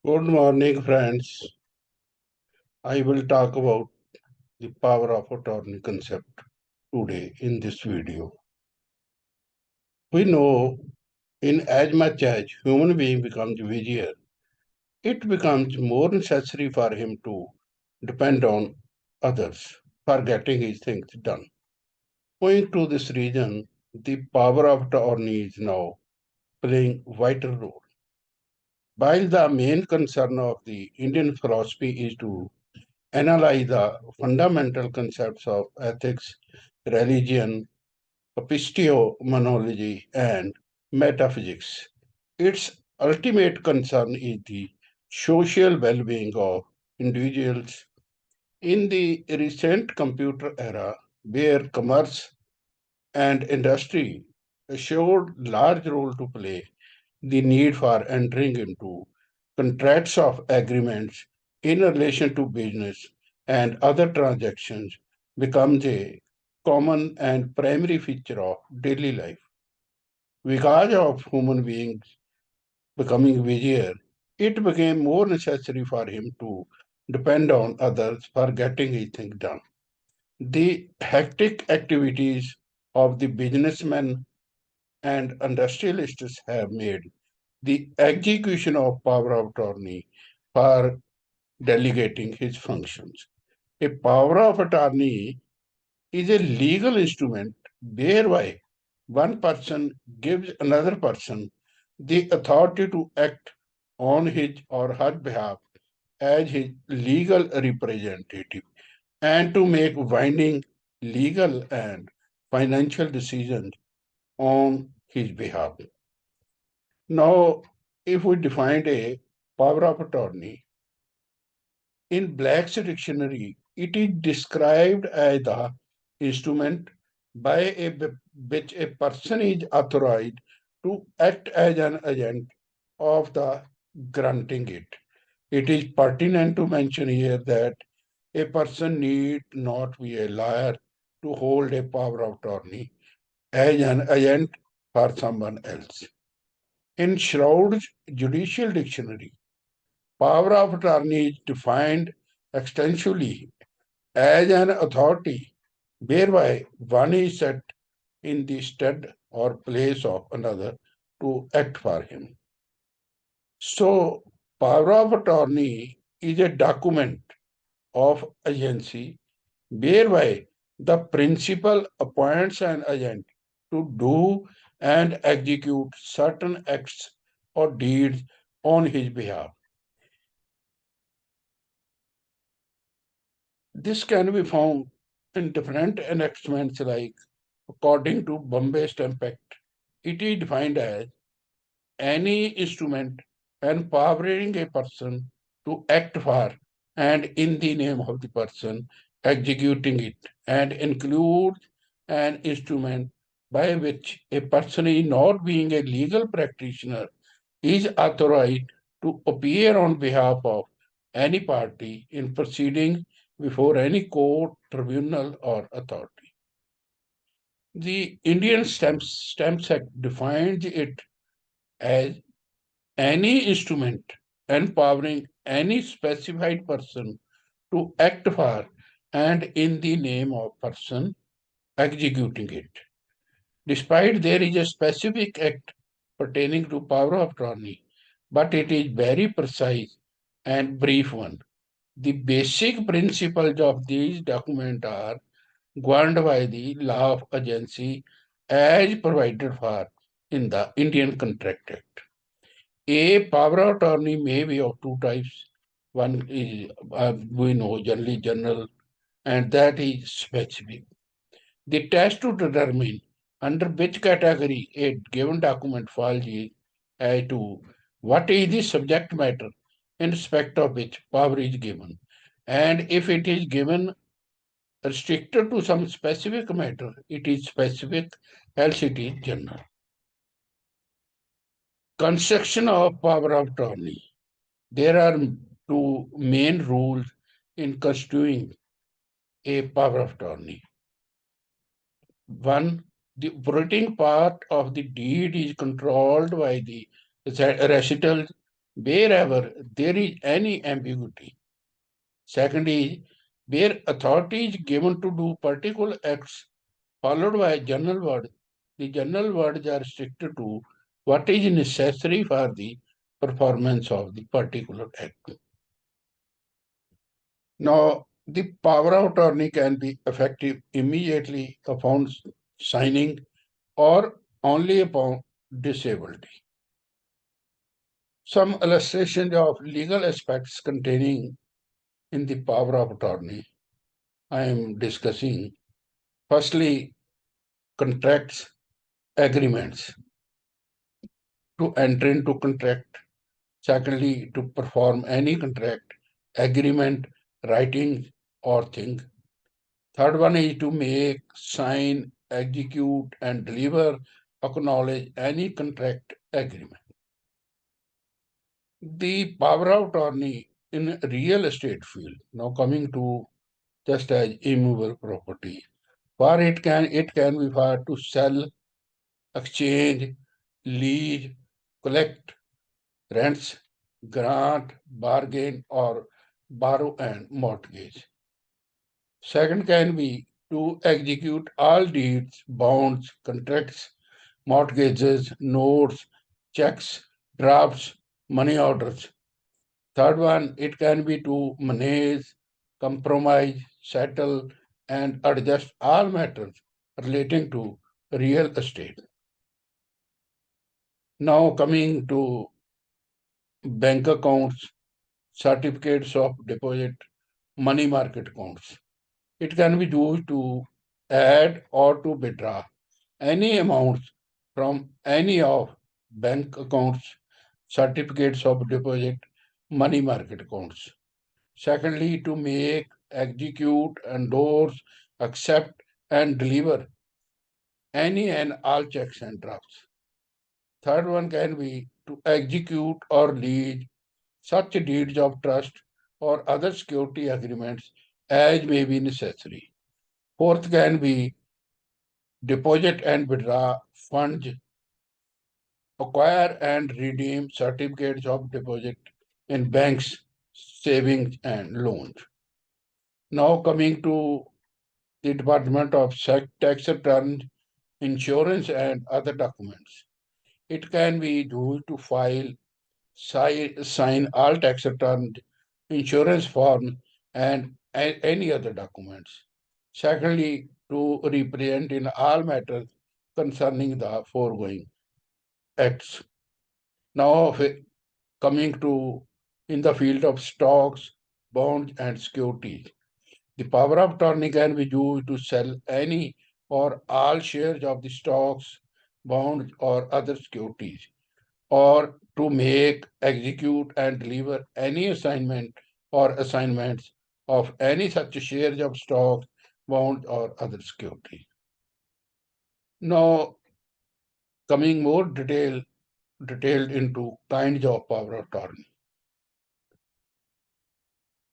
Good morning, friends. I will talk about the power of attorney concept today in this video. We know in as much as human being becomes busier, it becomes more necessary for him to depend on others for getting his things done. Owing to this reason, the power of attorney is now playing vital role. While the main concern of the Indian philosophy is to analyze the fundamental concepts of ethics, religion, epistemology, and metaphysics. Its ultimate concern is the social well being of individuals. In the recent computer era, where commerce and industry showed large role to play, the need for entering into contracts of agreements in relation to business and other transactions becomes a common and primary feature of daily life. Because of human beings becoming busier, it became more necessary for him to depend on others for getting his things done. The hectic activities of the businessmen and industrialists have made the execution of power of attorney for delegating his functions. A power of attorney is a legal instrument whereby one person gives another person the authority to act on his or her behalf as his legal representative and to make binding legal and financial decisions on his behalf. Now, if we define a power of attorney, in Black's dictionary, it is described as the instrument by which a person is authorized to act as an agent of the granting it. It is pertinent to mention here that a person need not be a lawyer to hold a power of attorney as an agent for someone else. In Shroud's judicial dictionary, power of attorney is defined extensively as an authority whereby one is set in the stead or place of another to act for him. So, power of attorney is a document of agency whereby the principal appoints an agent to do and execute certain acts or deeds on his behalf. This can be found in different enactments like according to Bombay Stamp Act. It is defined as any instrument empowering a person to act for and in the name of the person executing it and includes an instrument by which a person is not being a legal practitioner is authorized to appear on behalf of any party in proceedings before any court, tribunal, or authority. The Indian Stamps Act defines it as any instrument empowering any specified person to act for and in the name of person executing it. Despite there is a specific act pertaining to power of attorney, but it is very precise and brief one. The basic principles of these documents are governed by the law of agency as provided for in the Indian Contract Act. A power of attorney may be of two types. One is, we know, generally general, and that is specific. The test to determine under which category a given document falls is as to what is the subject matter in respect of which power is given. And if it is given restricted to some specific matter, it is specific, else it is general. Construction of power of attorney. There are two main rules in constituting a power of attorney. One, the operating part of the deed is controlled by the recital wherever there is any ambiguity. Second is where authority is given to do particular acts followed by general word. The general words are restricted to what is necessary for the performance of the particular act. Now, the power of attorney can be effective immediately upon signing or only upon disability. Some illustrations of legal aspects containing in the power of attorney I am discussing. Firstly, contracts, agreements to enter into contract. Secondly, to perform any contract, agreement, writing, or thing. Third one is to make, sign, execute, and deliver, acknowledge any contract agreement. The power of attorney in real estate field, now coming to just as immovable property, for it can be for to sell, exchange, lease, collect rents, grant, bargain, or borrow and mortgage. Second can be to execute all deeds, bonds, contracts, mortgages, notes, checks, drafts, money orders. Third one, it can be to manage, compromise, settle, and adjust all matters relating to real estate. Now coming to bank accounts, certificates of deposit, money market accounts. It can be used to add or to withdraw any amounts from any of bank accounts, certificates of deposit, money market accounts. Secondly, to make, execute, endorse, accept, and deliver any and all checks and drafts. Third one can be to execute or lead such deeds of trust or other security agreements as may be necessary. Fourth can be deposit and withdraw funds, acquire and redeem certificates of deposit in banks, savings, and loans. Now coming to the Department of Tax Returns, insurance, and other documents. It can be used to file, sign all tax returns, insurance forms, and any other documents. Secondly, to represent in all matters concerning the foregoing acts. Now, coming to in the field of stocks, bonds, and securities. The power of attorney can be used to sell any or all shares of the stocks, bonds, or other securities, or to make, execute, and deliver any assignment or assignments of any such shares of stock, bonds, or other security. Now, coming more detailed into kinds of power of attorney.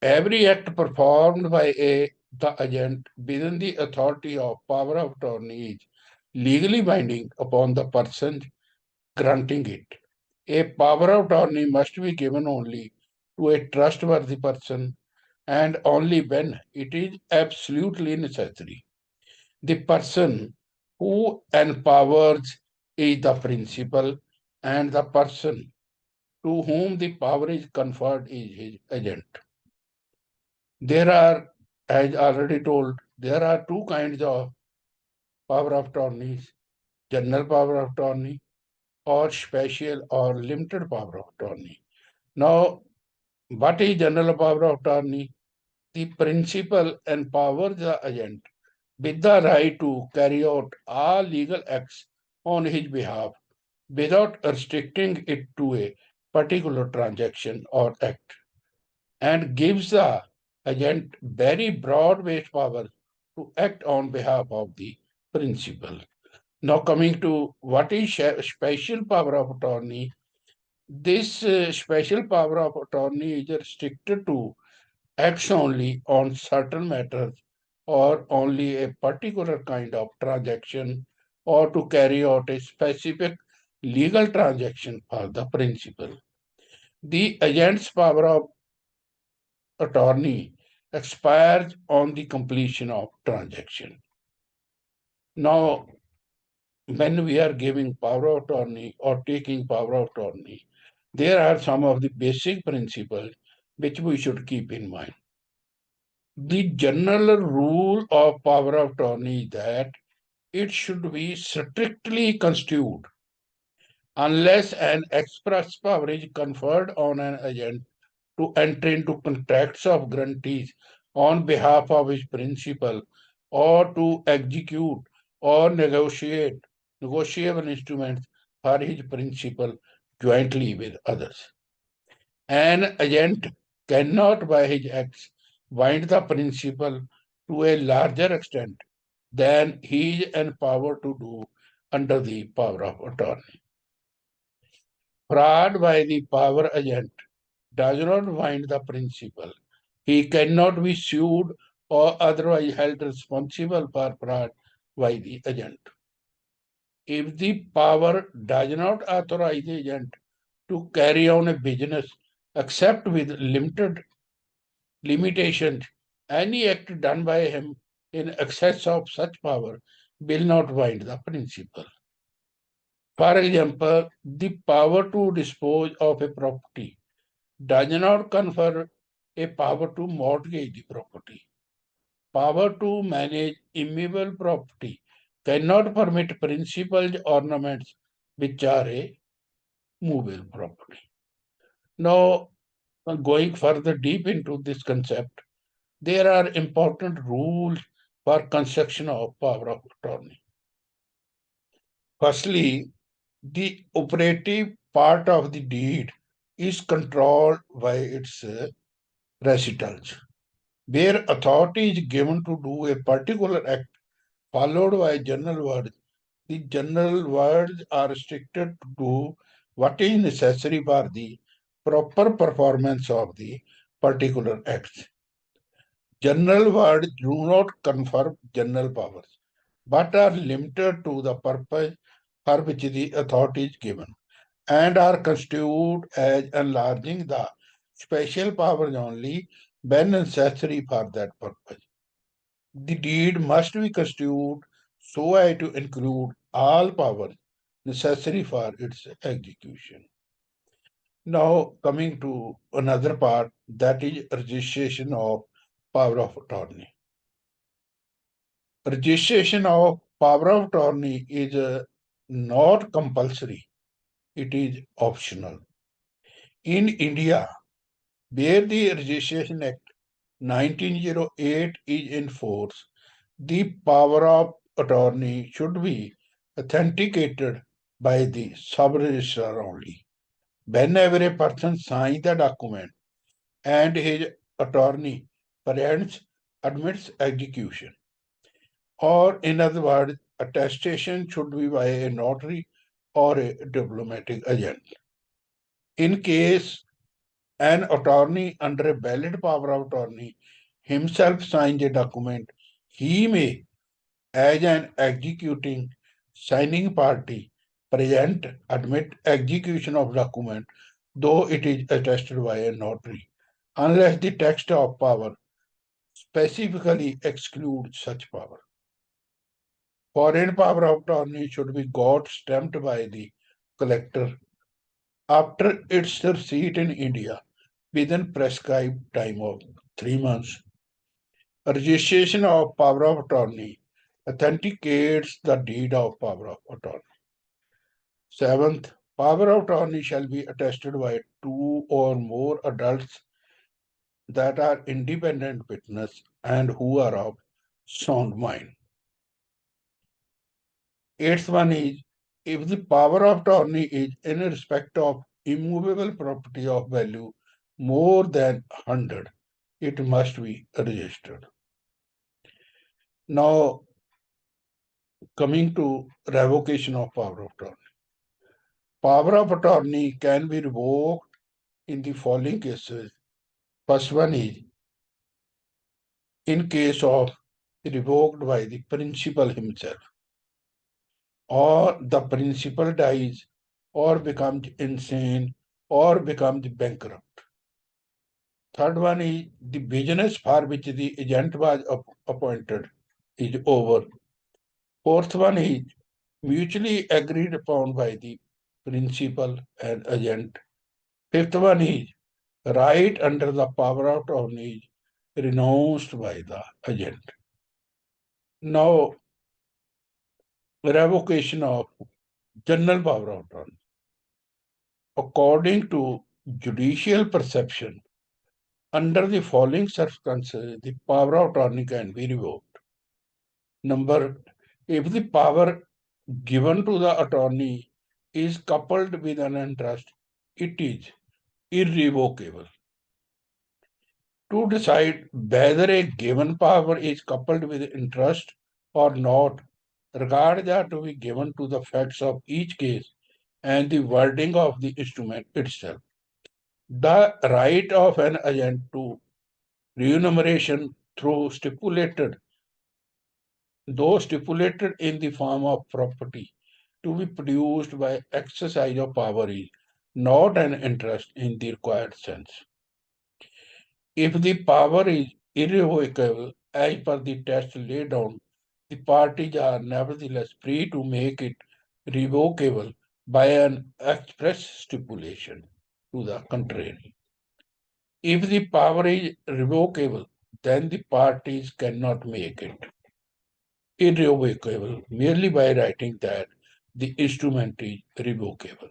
Every act performed by the agent within the authority of power of attorney is legally binding upon the person granting it. A power of attorney must be given only to a trustworthy person and only when it is absolutely necessary. The person who empowers is the principal, and the person to whom the power is conferred is his agent. There are, as already told, there are two kinds of power of attorneys, general power of attorney or special or limited power of attorney. Now, what is general power of attorney? The principal empowers the agent with the right to carry out all legal acts on his behalf without restricting it to a particular transaction or act, and gives the agent very broad-based power to act on behalf of the principal. Now, coming to what is special power of attorney, this special power of attorney is restricted to acts only on certain matters or only a particular kind of transaction or to carry out a specific legal transaction for the principal. The agent's power of attorney expires on the completion of transaction. Now, when we are giving power of attorney or taking power of attorney, there are some of the basic principles which we should keep in mind. The general rule of power of attorney is that it should be strictly construed unless an express power is conferred on an agent to enter into contracts of guarantees on behalf of his principal or to execute or negotiate negotiable instruments for his principal jointly with others. An agent cannot by his acts bind the principal to a larger extent than he is empowered to do under the power of attorney. Fraud by the power agent does not bind the principal. He cannot be sued or otherwise held responsible for fraud by the agent. If the power does not authorize the agent to carry on a business except with limited limitations, any act done by him in excess of such power will not bind the principal. For example, the power to dispose of a property does not confer a power to mortgage the property. Power to manage immovable property cannot permit principal ornaments which are a movable property. Now, going further deep into this concept, there are important rules for construction of power of attorney. Firstly, the operative part of the deed is controlled by its recitals, where authority is given to do a particular act followed by general words. The general words are restricted to do what is necessary for the proper performance of the particular acts. General words do not confer general powers, but are limited to the purpose for which the authority is given, and are construed as enlarging the special powers only when necessary for that purpose. The deed must be construed so as to include all powers necessary for its execution. Now, coming to another part, that is registration of power of attorney. Registration of power of attorney is not compulsory, it is optional. In India, where the Registration Act 1908 is in force, the power of attorney should be authenticated by the sub-registrar only. Whenever a person signs the document and his attorney presents admits execution, or in other words, attestation should be by a notary or a diplomatic agent. In case an attorney under a valid power of attorney himself signs a document, he may, as an executing signing party, present, admit execution of document, though it is attested by a notary, unless the text of power specifically excludes such power. Foreign power of attorney should be got stamped by the collector after its receipt in India within prescribed time of 3 months. A registration of power of attorney authenticates the deed of power of attorney. Seventh, power of attorney shall be attested by two or more adults that are independent witness and who are of sound mind. Eighth one is, if the power of attorney is in respect of immovable property of value more than 100, it must be registered. Now, coming to revocation of power of attorney. Power of attorney can be revoked in the following cases. First one is in case of revoked by the principal himself, or the principal dies or becomes insane or becomes bankrupt. Third one is the business for which the agent was appointed is over. Fourth one is mutually agreed upon by the principal and agent. Fifth one is right under the power of attorney is renounced by the agent. Now, revocation of general power of attorney. According to judicial perception, under the following circumstances, the power of attorney can be revoked. Number, if the power given to the attorney is coupled with an interest, it is irrevocable. To decide whether a given power is coupled with interest or not, regards are to be given to the facts of each case and the wording of the instrument itself. The right of an agent to remuneration through stipulated in the form of property to be produced by exercise of power is not an interest in the required sense. If the power is irrevocable as per the test laid down, the parties are nevertheless free to make it revocable by an express stipulation to the contrary. If the power is revocable, then the parties cannot make it irrevocable merely by writing that the instrument is revocable.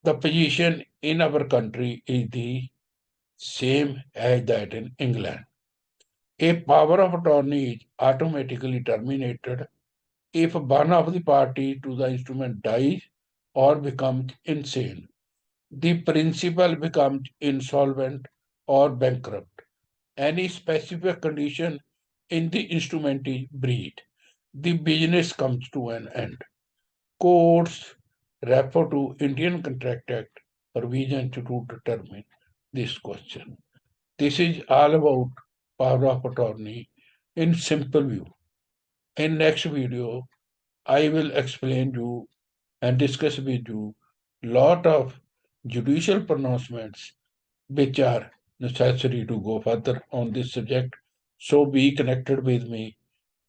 The position in our country is the same as that in England. A power of attorney is automatically terminated if one of the parties to the instrument dies or becomes insane. The principal becomes insolvent or bankrupt. Any specific condition in the instrument is breached. The business comes to an end. Courts refer to Indian Contract Act provision to determine this question. This is all about power of attorney in simple view. In next video, I will explain you and discuss with you lot of judicial pronouncements which are necessary to go further on this subject. So be connected with me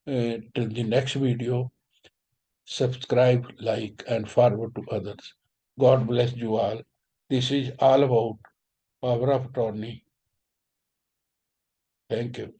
till the next video. Subscribe, like, and forward to others. God bless you all. This is all about power of attorney. Thank you.